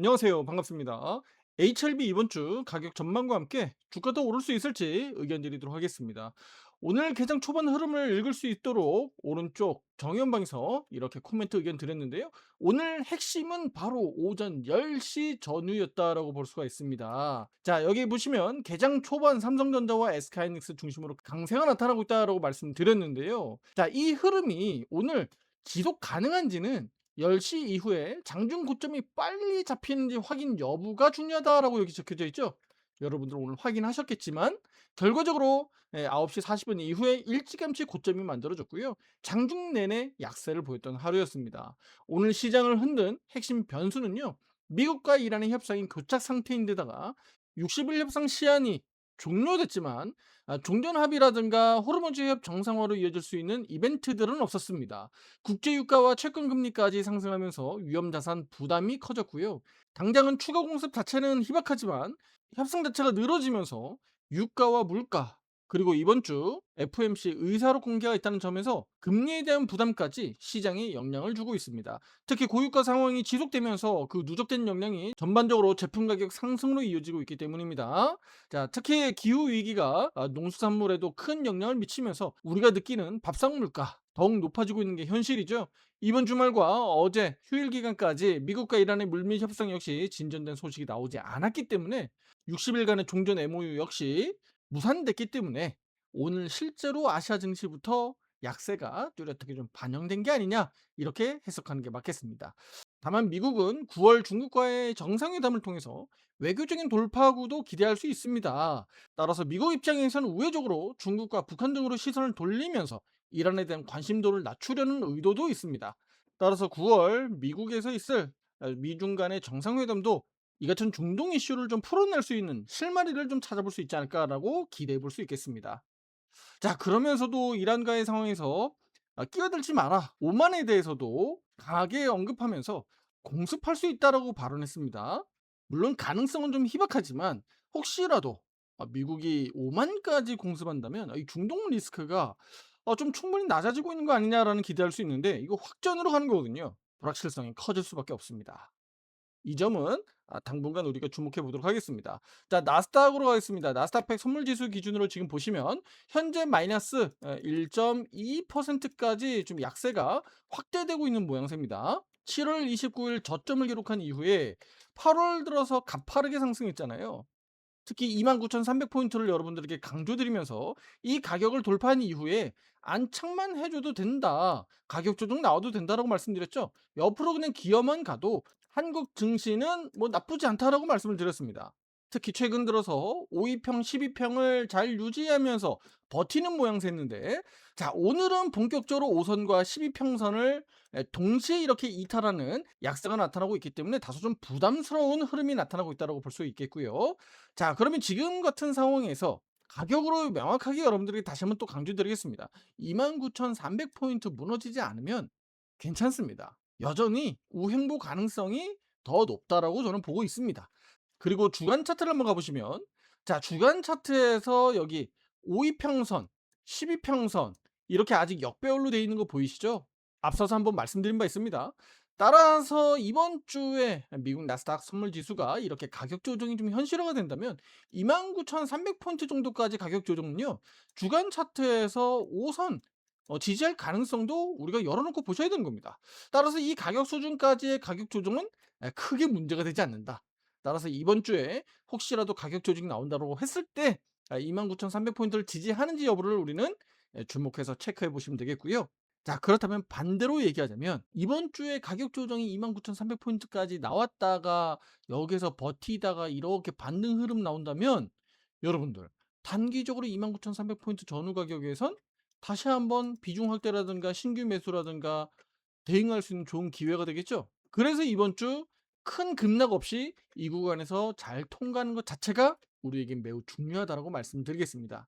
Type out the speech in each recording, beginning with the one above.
안녕하세요. 반갑습니다. HLB 이번 주 가격 전망과 함께 주가 더 오를 수 있을지 의견 드리도록 하겠습니다. 오늘 개장 초반 흐름을 읽을 수 있도록 오른쪽 정연방에서 이렇게 코멘트 의견 드렸는데요. 오늘 핵심은 바로 오전 10시 전후였다라고 볼 수가 있습니다. 자, 여기 보시면 개장 초반 삼성전자와 SK하이닉스 중심으로 강세가 나타나고 있다라고 말씀드렸는데요. 자, 이 흐름이 오늘 지속 가능한지는 10시 이후에 장중 고점이 빨리 잡히는지 확인 여부가 중요하다라고 여기 적혀져 있죠. 여러분들 오늘 확인하셨겠지만 결과적으로 9시 40분 이후에 일찌감치 고점이 만들어졌고요. 장중 내내 약세를 보였던 하루였습니다. 오늘 시장을 흔든 핵심 변수는요. 미국과 이란의 협상이 교착 상태인데다가 60일 협상 시한이 종료됐지만 종전 합의라든가 호르무즈 해협 정상화로 이어질 수 있는 이벤트들은 없었습니다. 국제 유가와 채권 금리까지 상승하면서 위험 자산 부담이 커졌고요. 당장은 추가 공습 자체는 희박하지만 협상 자체가 늘어지면서 유가와 물가 그리고 이번 주 FMC 의사록 공개가 있다는 점에서 금리에 대한 부담까지 시장에 영향을 주고 있습니다. 특히 고유가 상황이 지속되면서 그 누적된 영향이 전반적으로 제품 가격 상승으로 이어지고 있기 때문입니다. 자, 특히 기후 위기가 농수산물에도 큰 영향을 미치면서 우리가 느끼는 밥상 물가 더욱 높아지고 있는 게 현실이죠. 이번 주말과 어제 휴일 기간까지 미국과 이란의 물밑 협상 역시 진전된 소식이 나오지 않았기 때문에 60일간의 종전 MOU 역시 무산됐기 때문에 오늘 실제로 아시아 증시부터 약세가 뚜렷하게 좀 반영된 게 아니냐 이렇게 해석하는 게 맞겠습니다. 다만 미국은 9월 중국과의 정상회담을 통해서 외교적인 돌파구도 기대할 수 있습니다. 따라서 미국 입장에서는 우회적으로 중국과 북한 등으로 시선을 돌리면서 이란에 대한 관심도를 낮추려는 의도도 있습니다. 따라서 9월 미국에서 있을 미중 간의 정상회담도 이 같은 중동 이슈를 좀 풀어낼 수 있는 실마리를 좀 찾아볼 수 있지 않을까라고 기대해 볼 수 있겠습니다. 자, 그러면서도 이란과의 상황에서 끼어들지 마라. 오만에 대해서도 강하게 언급하면서 공습할 수 있다라고 발언했습니다. 물론 가능성은 좀 희박하지만 혹시라도 미국이 오만까지 공습한다면 이 중동 리스크가 좀 충분히 낮아지고 있는 거 아니냐라는 기대할 수 있는데 이거 확전으로 가는 거거든요. 불확실성이 커질 수밖에 없습니다. 이 점은 당분간 우리가 주목해 보도록 하겠습니다. 자, 나스닥으로 가겠습니다. 나스닥 100 선물 지수 기준으로 지금 보시면 현재 마이너스 1.2%까지 좀 약세가 확대되고 있는 모양새입니다. 7월 29일 저점을 기록한 이후에 8월 들어서 가파르게 상승했잖아요. 특히 29,300 포인트를 여러분들에게 강조드리면서 이 가격을 돌파한 이후에 안착만 해줘도 된다. 가격 조정 나와도 된다라고 말씀드렸죠. 옆으로 그냥 기어만 가도 한국 증시는 뭐 나쁘지 않다라고 말씀을 드렸습니다. 특히 최근 들어서 5위평, 12평을 잘 유지하면서 버티는 모양새였는데, 자, 오늘은 본격적으로 5선과 12평선을 동시에 이렇게 이탈하는 약세가 나타나고 있기 때문에 다소 좀 부담스러운 흐름이 나타나고 있다고 볼 수 있겠고요. 자, 그러면 지금 같은 상황에서 가격으로 명확하게 여러분들에게 다시 한번 또 강조드리겠습니다. 29,300 포인트 무너지지 않으면 괜찮습니다. 여전히 우행보 가능성이 더 높다라고 저는 보고 있습니다. 그리고 주간 차트를 한번 가보시면, 자, 주간 차트에서 여기 5위평선, 12평선 이렇게 아직 역배열로 되어 있는 거 보이시죠? 앞서서 한번 말씀드린 바 있습니다. 따라서 이번 주에 미국 나스닥 선물 지수가 이렇게 가격 조정이 좀 현실화가 된다면 29,300 포인트 정도까지 가격 조정은요. 주간 차트에서 5선 지지할 가능성도 우리가 열어놓고 보셔야 되는 겁니다. 따라서 이 가격 수준까지의 가격 조정은 크게 문제가 되지 않는다. 따라서 이번 주에 혹시라도 가격 조정이 나온다고 했을 때 29,300 포인트를 지지하는지 여부를 우리는 주목해서 체크해 보시면 되겠고요. 자, 그렇다면 반대로 얘기하자면 이번 주에 가격 조정이 29,300 포인트까지 나왔다가 여기서 버티다가 이렇게 반등 흐름 나온다면 여러분들 단기적으로 29,300 포인트 전후 가격에선 다시 한번 비중 확대라든가 신규 매수라든가 대응할 수 있는 좋은 기회가 되겠죠. 그래서 이번 주 큰 급락 없이 이 구간에서 잘 통과하는 것 자체가 우리에겐 매우 중요하다고 말씀드리겠습니다.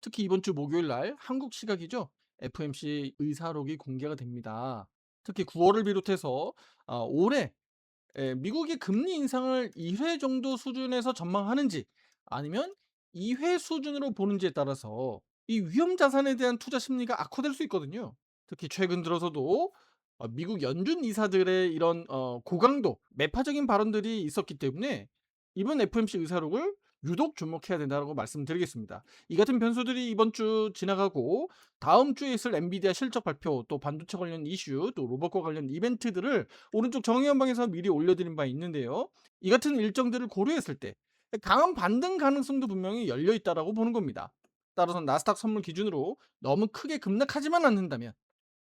특히 이번 주 목요일 날 한국 시각이죠. FMC 의사록이 공개가 됩니다. 특히 9월을 비롯해서 올해 미국이 금리 인상을 2회 정도 수준에서 전망하는지 아니면 2회 수준으로 보는지에 따라서 이 위험 자산에 대한 투자 심리가 악화될 수 있거든요. 특히 최근 들어서도 미국 연준 이사들의 이런 고강도 매파적인 발언들이 있었기 때문에 이번 FOMC 의사록을 유독 주목해야 된다고 말씀드리겠습니다. 이 같은 변수들이 이번 주 지나가고 다음 주에 있을 엔비디아 실적 발표, 또 반도체 관련 이슈, 또 로봇과 관련 이벤트들을 오른쪽 정의연방에서 미리 올려드린 바 있는데요. 이 같은 일정들을 고려했을 때 강한 반등 가능성도 분명히 열려 있다라고 보는 겁니다. 따라서 나스닥 선물 기준으로 너무 크게 급락하지만 않는다면,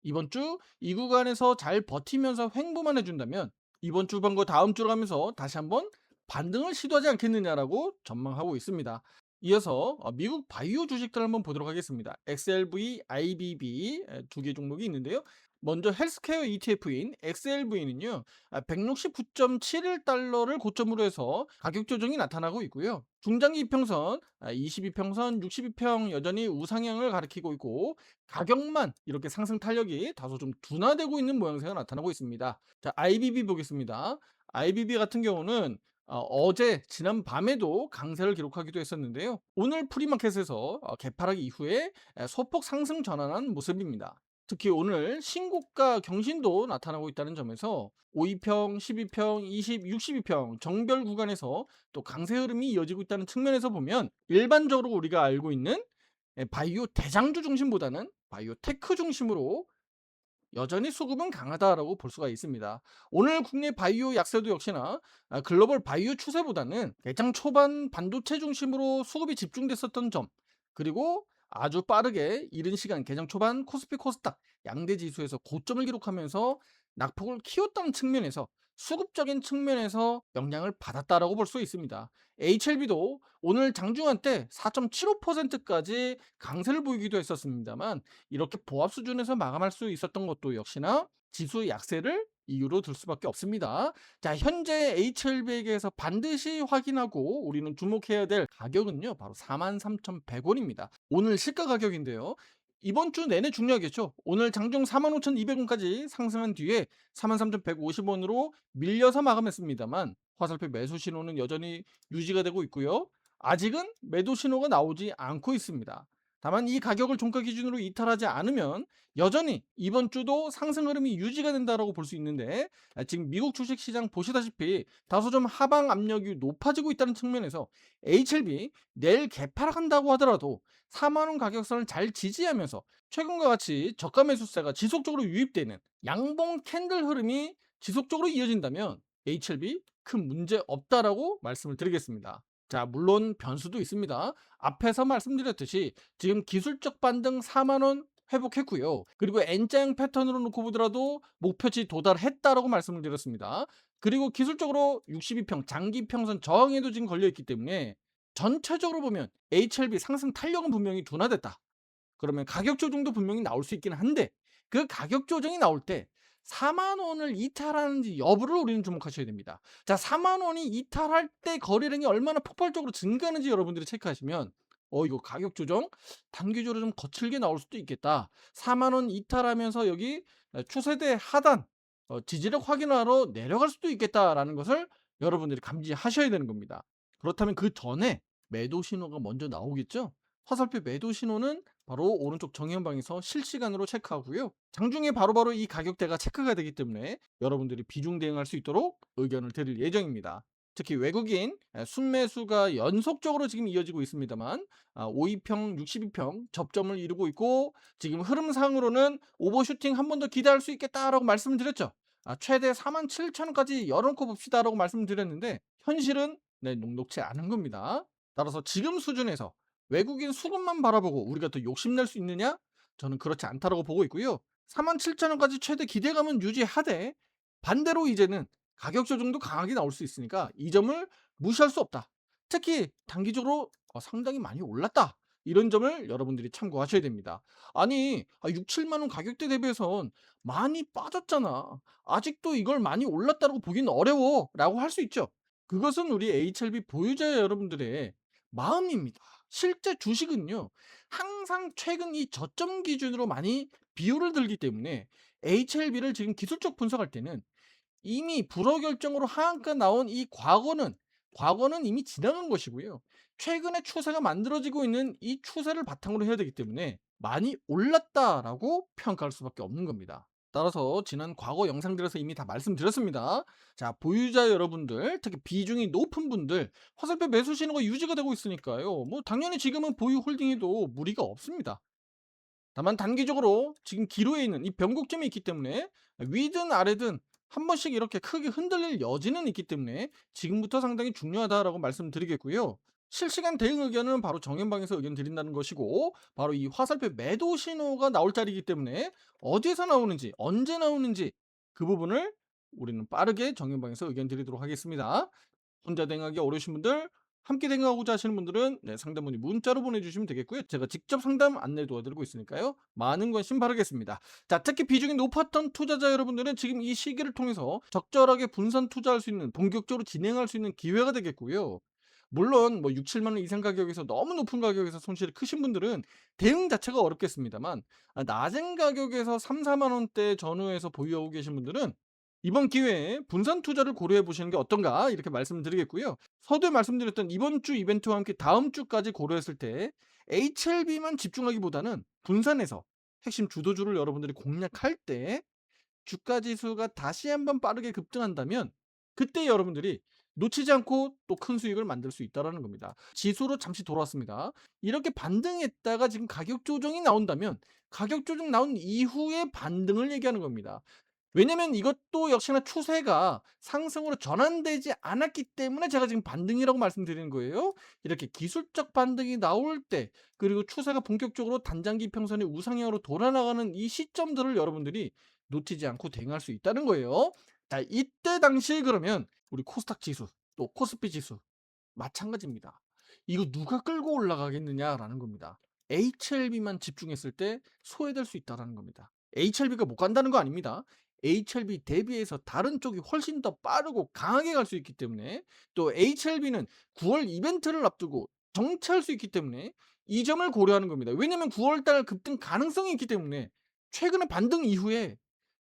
이번 주 이 구간에서 잘 버티면서 횡보만 해준다면 이번 주 반거 다음 주로 가면서 다시 한번 반등을 시도하지 않겠느냐라고 전망하고 있습니다. 이어서 미국 바이오 주식들 한번 보도록 하겠습니다. XLV, IBB 두 개 종목이 있는데요. 먼저 헬스케어 ETF인 XLV는요, 169.71달러를 고점으로 해서 가격 조정이 나타나고 있고요. 중장기 이평선 22평선, 62평 여전히 우상향을 가리키고 있고, 가격만 이렇게 상승 탄력이 다소 좀 둔화되고 있는 모양새가 나타나고 있습니다. 자, IBB 보겠습니다. IBB 같은 경우는 어제 지난 밤에도 강세를 기록하기도 했었는데요. 오늘 프리마켓에서 개파락 이후에 소폭 상승 전환한 모습입니다. 특히 오늘 신고가 경신도 나타나고 있다는 점에서 52평, 12평, 20, 62평 정별 구간에서 또 강세 흐름이 이어지고 있다는 측면에서 보면, 일반적으로 우리가 알고 있는 바이오 대장주 중심보다는 바이오 테크 중심으로 여전히 수급은 강하다라고 볼 수가 있습니다. 오늘 국내 바이오 약세도 역시나 글로벌 바이오 추세보다는 개장 초반 반도체 중심으로 수급이 집중됐었던 점, 그리고 아주 빠르게 이른 시간 개장 초반 코스피 코스닥 양대 지수에서 고점을 기록하면서 낙폭을 키웠다는 측면에서 수급적인 측면에서 영향을 받았다라고 볼 수 있습니다. HLB도 오늘 장중한 때 4.75%까지 강세를 보이기도 했었습니다만, 이렇게 보합 수준에서 마감할 수 있었던 것도 역시나 지수의 약세를 이유로 들 수밖에 없습니다. 자, 현재 HLB에게서 반드시 확인하고 우리는 주목해야 될 가격은요, 바로 43,100원입니다. 오늘 시가 가격인데요. 이번 주 내내 중요하겠죠. 오늘 장중 45,200원까지 상승한 뒤에 43,150원으로 밀려서 마감했습니다만, 화살표 매수 신호는 여전히 유지가 되고 있고요. 아직은 매도 신호가 나오지 않고 있습니다. 다만 이 가격을 종가 기준으로 이탈하지 않으면 여전히 이번 주도 상승 흐름이 유지가 된다고 볼 수 있는데, 지금 미국 주식시장 보시다시피 다소 좀 하방 압력이 높아지고 있다는 측면에서 HLB 내일 개파락한다고 하더라도 4만 원 가격선을 잘 지지하면서 최근과 같이 저가 매수세가 지속적으로 유입되는 양봉 캔들 흐름이 지속적으로 이어진다면 HLB 큰 문제 없다라고 말씀을 드리겠습니다. 자, 물론 변수도 있습니다. 앞에서 말씀드렸듯이 지금 기술적 반등 4만 원 회복했고요. 그리고 N자형 패턴으로 놓고 보더라도 목표치 도달했다라고 말씀을 드렸습니다. 그리고 기술적으로 62평 장기 평선 저항에도 지금 걸려 있기 때문에 전체적으로 보면 HLB 상승 탄력은 분명히 둔화됐다. 그러면 가격 조정도 분명히 나올 수 있긴 한데, 그 가격 조정이 나올 때 4만 원을 이탈하는지 여부를 우리는 주목하셔야 됩니다. 자, 4만 원이 이탈할 때 거래량이 얼마나 폭발적으로 증가하는지 여러분들이 체크하시면 이거 가격 조정 단기적으로 좀 거칠게 나올 수도 있겠다. 4만 원 이탈하면서 여기 추세대 하단 지지력 확인하러 내려갈 수도 있겠다라는 것을 여러분들이 감지하셔야 되는 겁니다. 그렇다면 그 전에 매도 신호가 먼저 나오겠죠? 화살표 매도 신호는 바로 오른쪽 정현방에서 실시간으로 체크하고요. 장중에 바로바로 이 가격대가 체크가 되기 때문에 여러분들이 비중 대응할 수 있도록 의견을 드릴 예정입니다. 특히 외국인 순매수가 연속적으로 지금 이어지고 있습니다만, 52평, 62평 접점을 이루고 있고, 지금 흐름상으로는 오버슈팅 한 번 더 기대할 수 있겠다라고 말씀을 드렸죠. 최대 47,000원까지 열어놓고 봅시다라고 말씀을 드렸는데, 현실은 녹록치 않은 겁니다. 따라서 지금 수준에서 외국인 수급만 바라보고 우리가 더 욕심낼 수 있느냐? 저는 그렇지 않다라고 보고 있고요. 47,000원까지 최대 기대감은 유지하되, 반대로 이제는 가격 조정도 강하게 나올 수 있으니까 이 점을 무시할 수 없다. 특히 단기적으로 상당히 많이 올랐다. 이런 점을 여러분들이 참고하셔야 됩니다. 아니, 6, 7만 원 가격대 대비해선 많이 빠졌잖아. 아직도 이걸 많이 올랐다고 보기는 어려워라고 할 수 있죠. 그것은 우리 HLB 보유자 여러분들의 마음입니다. 실제 주식은요, 항상 최근 이 저점 기준으로 많이 비율을 들기 때문에 HLB를 지금 기술적 분석할 때는 이미 불허 결정으로 하한가 나온 이 과거는 이미 지나간 것이고요. 최근에 추세가 만들어지고 있는 이 추세를 바탕으로 해야 되기 때문에 많이 올랐다라고 평가할 수밖에 없는 겁니다. 따라서 지난 과거 영상들에서 이미 다 말씀드렸습니다. 자, 보유자 여러분들, 특히 비중이 높은 분들, 화살표 매수 신호가 유지가 되고 있으니까요. 뭐 당연히 지금은 보유 홀딩해도 무리가 없습니다. 다만 단기적으로 지금 기로에 있는 이 변곡점이 있기 때문에 위든 아래든 한 번씩 이렇게 크게 흔들릴 여지는 있기 때문에 지금부터 상당히 중요하다라고 말씀드리겠고요. 실시간 대응 의견은 바로 정현방에서 의견 드린다는 것이고, 바로 이 화살표 매도 신호가 나올 자리이기 때문에 어디에서 나오는지 언제 나오는지 그 부분을 우리는 빠르게 정현방에서 의견 드리도록 하겠습니다. 혼자 대응하기 어려우신 분들, 함께 대응하고자 하시는 분들은 상담 문의 문자로 보내주시면 되겠고요. 제가 직접 상담 안내 도와드리고 있으니까요. 많은 관심 바라겠습니다. 자, 특히 비중이 높았던 투자자 여러분들은 지금 이 시기를 통해서 적절하게 분산 투자할 수 있는, 본격적으로 진행할 수 있는 기회가 되겠고요. 물론 뭐 6, 7만 원 이상 가격에서 너무 높은 가격에서 손실이 크신 분들은 대응 자체가 어렵겠습니다만, 낮은 가격에서 3, 4만 원대 전후에서 보유하고 계신 분들은 이번 기회에 분산 투자를 고려해 보시는 게 어떤가 이렇게 말씀드리겠고요. 서두에 말씀드렸던 이번 주 이벤트와 함께 다음 주까지 고려했을 때 HLB만 집중하기보다는 분산해서 핵심 주도주를 여러분들이 공략할 때 주가 지수가 다시 한번 빠르게 급등한다면 그때 여러분들이 놓치지 않고 또 큰 수익을 만들 수 있다라는 겁니다. 지수로 잠시 돌아왔습니다. 이렇게 반등했다가 지금 가격 조정이 나온다면 가격 조정 나온 이후의 반등을 얘기하는 겁니다. 왜냐면 이것도 역시나 추세가 상승으로 전환되지 않았기 때문에 제가 지금 반등이라고 말씀드리는 거예요. 이렇게 기술적 반등이 나올 때, 그리고 추세가 본격적으로 단장기 평선의 우상향으로 돌아나가는 이 시점들을 여러분들이 놓치지 않고 대응할 수 있다는 거예요. 자, 이때 당시에 그러면 우리 코스닥 지수, 또 코스피 지수 마찬가지입니다. 이거 누가 끌고 올라가겠느냐라는 겁니다. HLB만 집중했을 때 소외될 수 있다라는 겁니다. HLB가 못 간다는 거 아닙니다. HLB 대비해서 다른 쪽이 훨씬 더 빠르고 강하게 갈 수 있기 때문에, 또 HLB는 9월 이벤트를 앞두고 정체할 수 있기 때문에 이 점을 고려하는 겁니다. 왜냐면 9월 달 급등 가능성이 있기 때문에 최근의 반등 이후에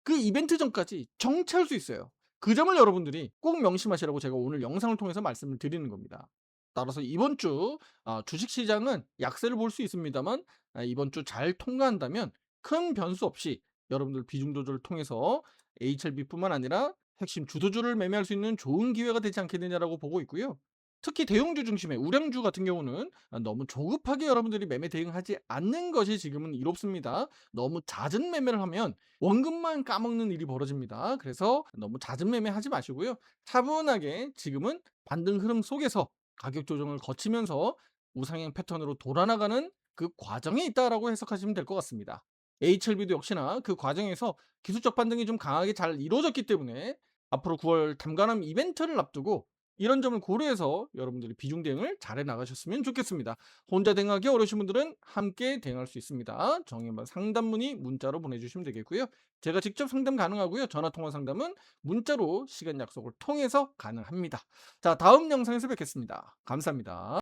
그 이벤트 전까지 정체할 수 있어요. 그 점을 여러분들이 꼭 명심하시라고 제가 오늘 영상을 통해서 말씀을 드리는 겁니다. 따라서 이번 주 주식시장은 약세를 볼 수 있습니다만, 이번 주 잘 통과한다면 큰 변수 없이 여러분들 비중 조절을 통해서 HLB뿐만 아니라 핵심 주도주를 매매할 수 있는 좋은 기회가 되지 않겠느냐라고 보고 있고요. 특히 대형주 중심의 우량주 같은 경우는 너무 조급하게 여러분들이 매매 대응하지 않는 것이 지금은 이롭습니다. 너무 잦은 매매를 하면 원금만 까먹는 일이 벌어집니다. 그래서 너무 잦은 매매하지 마시고요. 차분하게 지금은 반등 흐름 속에서 가격 조정을 거치면서 우상향 패턴으로 돌아나가는 그 과정에 있다라고 해석하시면 될 것 같습니다. HLB도 역시나 그 과정에서 기술적 반등이 좀 강하게 잘 이루어졌기 때문에 앞으로 9월 담가람 이벤트를 앞두고 이런 점을 고려해서 여러분들이 비중 대응을 잘해 나가셨으면 좋겠습니다. 혼자 대응하기 어려우신 분들은 함께 대응할 수 있습니다. 정의만 상담 문의 문자로 보내주시면 되겠고요. 제가 직접 상담 가능하고요. 전화 통화 상담은 문자로 시간 약속을 통해서 가능합니다. 자, 다음 영상에서 뵙겠습니다. 감사합니다.